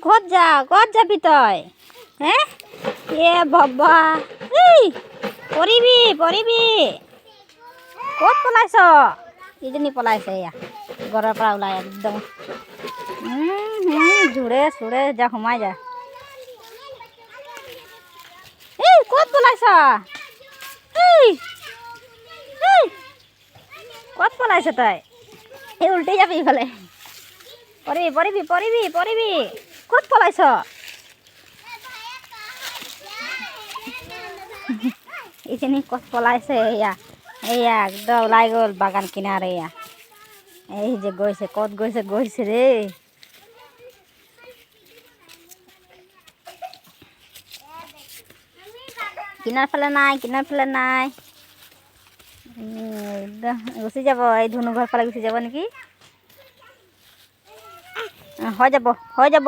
ক'ত যাবি তই হে বাবা এই পৰিবি ক'ত পলাইছ ইজনী পলাইছে এয়া ঘৰৰ পৰা ওলাই একদম জোৰে যা সোমাই যা এই ক'ত পলাইছ ক'ত পলাইছ তই এই উল্টে যাবি ইফালে পৰিবি ক'ত পলাইছ এইখিনি ক'ত পলাইছে এয়া একদম ওলাই গ'ল বাগান কিনাৰে এয়া এই যে গৈছে ক'ত গৈছে ৰে কিনাৰ ফালে নাই একদম গুচি যাব এই ধুনু ঘৰ ফালে গুচি যাব নেকি হৈ যাব